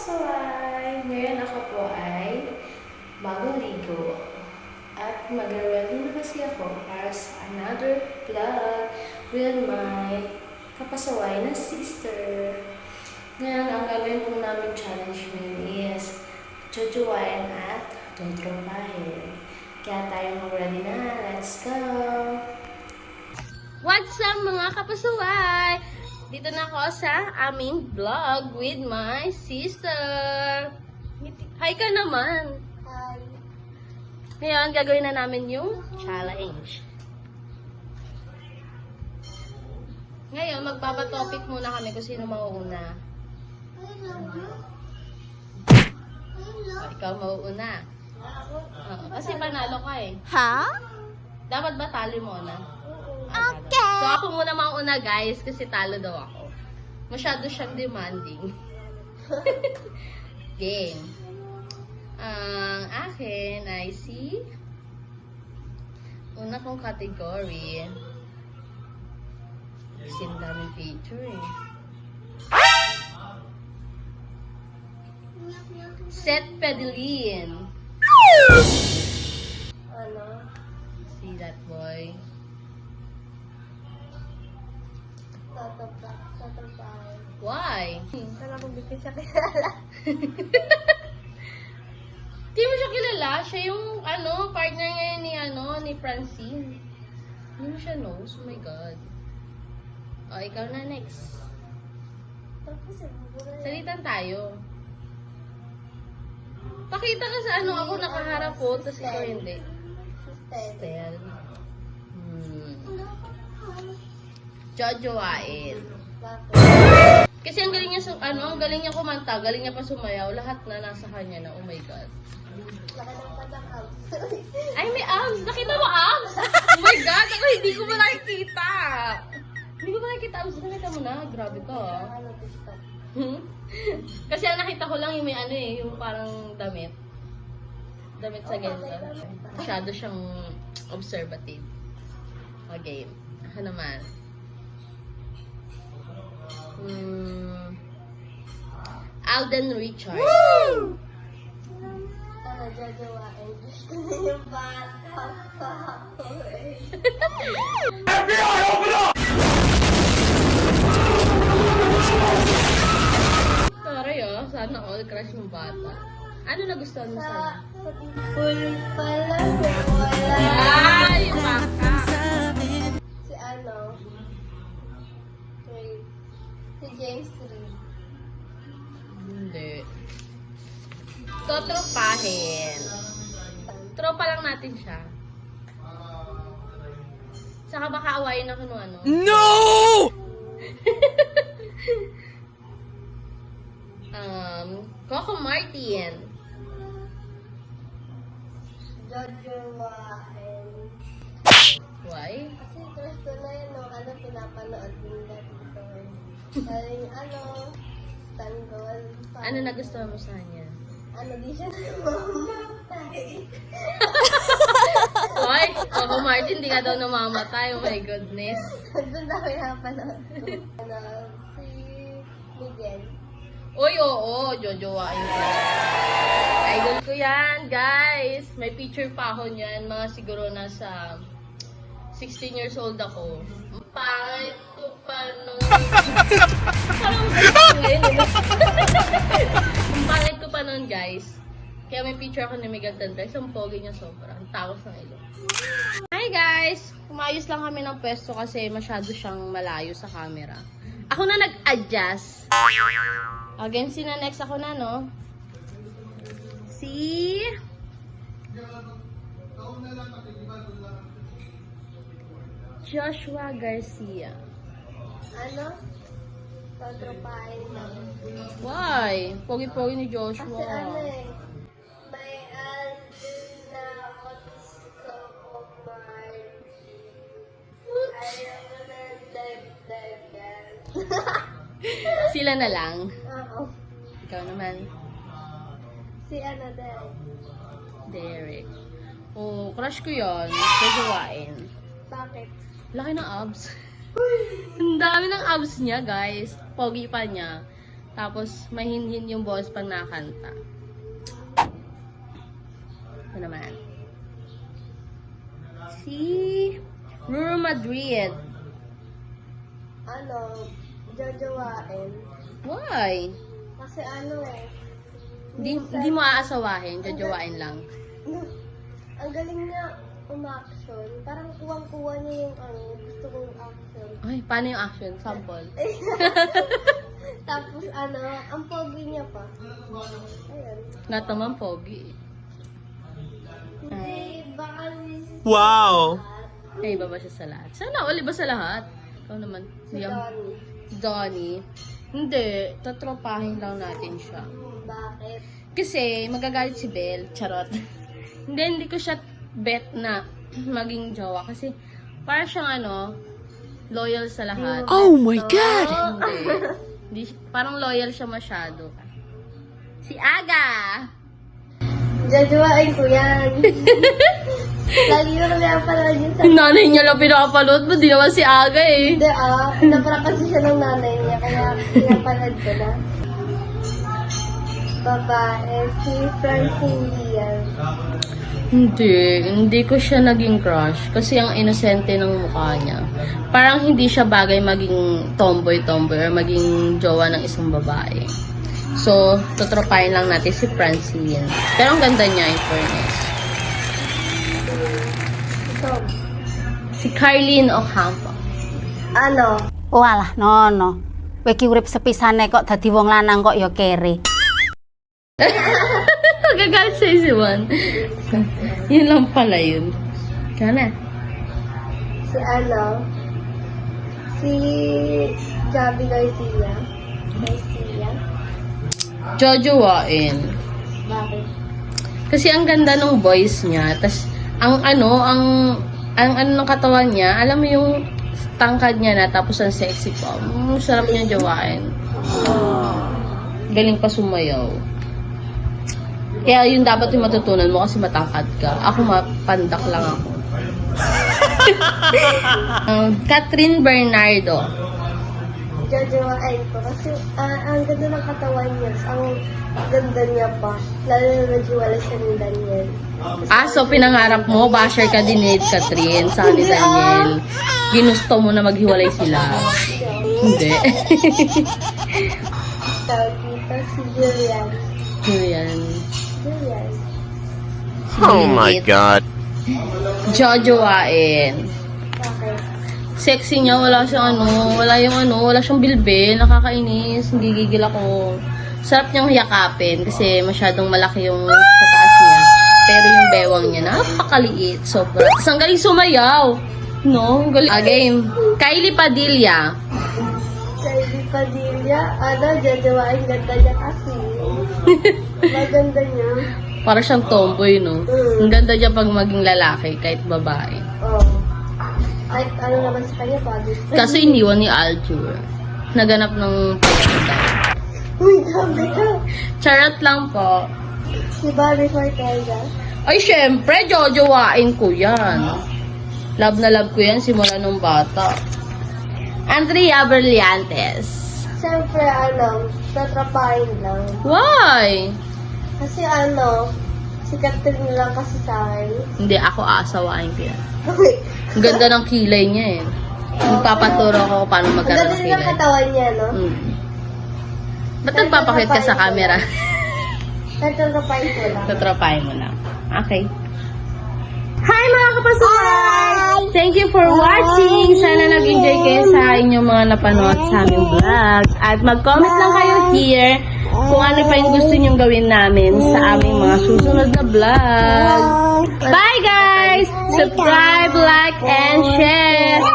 kapasaway! Ngayon ako po ay bagong ligo at mag-ready na kasi ako para sa another vlog with my kapasaway na sister. Ngayon, ang gagawin po namin challenge ngayon is chuchuwain at tutropahin. Kaya tayo mag-ready na. Let's go! What's up mga kapasaway? Dito na ako sa aming vlog with my sister. Hi ka naman. Hi. Ngayon, gagawin na namin yung challenge. Ngayon, magpapatopic muna kami kung sino mauuna. O, ikaw mauuna. Oo, kasi panalo ka eh. Ha? Dapat ba tali mo na? Okay. So, ako muna mauna guys, kasi talo daw ako. Masyado siyang demanding. Game. Ang akin ay si una kong category. Kasi ang daming picture eh. Seth Pedelin. Ano? See that boy. Tatapay. Why? Kala ko bigyan siya kilala. Di mo siya kilala. Siya yung partner ngayon ni Francine. Hindi mo siya knows. Oh my God. O, ikaw na next. Tapos Salitan tayo. Pakita ka sa ako nakaharap ko, tapos ikaw hindi. Stel. Jojowain. Kasi ang galing niya ang galing niya kumanta, galing niya pa sumayaw, lahat na nasa kanya na. Oh my God. Laka ng patang Ay, may abs! Nakita mo abs? Oh my God! Ako hindi ko ba nakikita? Hindi ko ba nakikita abs? Nakita mo na? Grabe ka ah. Ano TikTok? Kasi ang nakita ko lang yung may yung parang damit. Damit sa ganito. Masyado siyang observative. Okay. Ako naman. Alden Richard. Ano jajawain? Gusto na yung bata pa ako eh. Taray sana all crush yung bata. Ano nagustuhan mo sana? Full pala wala. Ay, baka. Si ano? Wait. Si James Reed. Hindi. Totropahin. Tropa lang natin siya. Saka baka awayin ako nung ano. No! Coco Martin. Jajawain. Why? Kasi crush ko na yun, no? Pinapanood din dito. Ay, tanggol. Ano nagustuhan mo sa kanya? Di siya namamatay. Hoy, Coco Martin, di ka daw namamatay. Oh my goodness. Doon daw pinapanood ko. Si Miguel. Uy, oo, jojowain ko. Idol ko yan, guys. May picture pa ako niyan. Mga siguro nasa 16 years old ako. Ang pangit ko pa nun. Parang ngayon. Ang pangit ko pa nun, guys. Kaya may picture ako ni Miguel Tendres. Ang pogi niya sobra. Ang tawas ng ilong. Hi, guys! Umayos lang kami ng pwesto kasi masyado siyang malayo sa camera. Ako na nag-adjust. Again, sino next ako na, no? Si... Joshua Garcia. Tatropahin lang. Why? Pogi-pogi ni Kasi Joshua. may Alvin na Otso Martin. Ayaw ko na dive yan. Sila na lang. Oo. Ikaw naman. Si din. Derek. Oh, crush ko yun. Jojowain. Bakit? Laki ng abs. Ang dami ng abs niya, guys. Pogi pa niya. Tapos, mahinhin yung boss pag nakakanta. Ito naman. Si Ruru Madrid. Jojowain. Why? Kasi Hindi mo aasawahin, jojowain lang. ang galing niya umaction. Parang kuwang-kuwa niya yung gusto kong action. Ay, paano yung action? Sample. Tapos ang pogi niya pa. Ayun. Lahat naman pogi. Hindi, baka Wow! Ay, iba ba siya sa lahat? Sana all iba sa lahat. Ikaw naman. si Donnie. Donnie. Donnie. Hindi, tatropahin lang natin siya. Bakit? Kasi, magagalit si Belle. Charot. Hindi ko siya bet na maging jowa. Kasi, para siyang loyal sa lahat. Oh my God! Hindi, parang loyal siya masyado. Si Aga! Jojowain ko yan. Lagi ko na pinapanood yun sa... Nanay niya lang pinapanood mo, di naman si Aga eh. Hindi napara kasi siya ng nanay niya, kaya pinapanood ko na. Babae, si Francine Diaz. Hindi ko siya naging crush. Kasi ang inosente ng mukha niya. Parang hindi siya bagay maging tomboy-tomboy or maging jowa ng isang babae. So, tutropahin lang natin si Francine. Pero ang ganda niya, in fairness. Ito. Si Carlene Ocampo. Walah, no. Kowe ki urip sepisane kok dadi wong lanang kok ya kere. Nagagalit sa isiwan. Yun lang pala yun. Kana. Si Javi Garcia. Jojowain. Bakit? Kasi ang ganda ng voice niya. Tas, ang ng katawan niya, alam mo yung tangkad niya na, tapos ang sexy pa. Sarap niya jowain. Galing pa sumayaw. Kaya yun dapat yung matutunan mo kasi matangkad ka. Ako mapandak lang ako. Catherine Bernardo. Jojowain ko kasi ang ganda ng katawan niya. Ang ganda niya pa. Lalo na najiwala siya ni Daniel. So pinangarap mo, basher ka din ni Catherine sa ni Daniel. Ginusto mo na maghiwalay sila. Hindi. Tawag dito si Julian. Julian. Oh my God! Jojowain. Bakit? Sexy niya, wala siyang wala siyang bilbil, nakakainis, gigigil ako. Sarap niyang yakapin kasi masyadong malaki yung sa taas niya. Pero yung bewang niya, napakaliit. Sobra. Tapos ang galing sumayaw. No? Ang galing. Game. Kylie Padilla. Sa Edi Padilla, jojowain ganda niya kasi. Maganda niya. Para siyang tomboy, no? Ang ganda niya pag maging lalaki, kahit babae. Kahit naman sa kanya, pagis. Kaso iniwan ni Aljur. Naganap ng pagkita. Uy, sabi ka. Charot lang po. Si Bobby Forteza. Ay, syempre, jojowain ko yan. Love na love ko yan simula nung bata. Andrea Brillantes. Siyempre, tatrapahin lang. Why? Kasi sikat din lang kasi sa akin. Hindi, ako aasawain ko yan. Ang ganda ng kilay niya eh. Magpapaturo ko kung paano Ang magkaroon ganda ng din ang kilay. katawan niya, no? Ba't nagpapakit ka sa camera? Tatrapahin ko lang. Tatrapahin mo lang. Okay. Hi mga kapasukan! Thank you for watching! Sana nag-enjoy kayo sa inyong mga napanood sa aming vlog. At mag-comment lang kayo here kung ano pa yung gusto nyong gawin namin sa aming mga susunod na vlog. Bye guys! Subscribe, like, and share!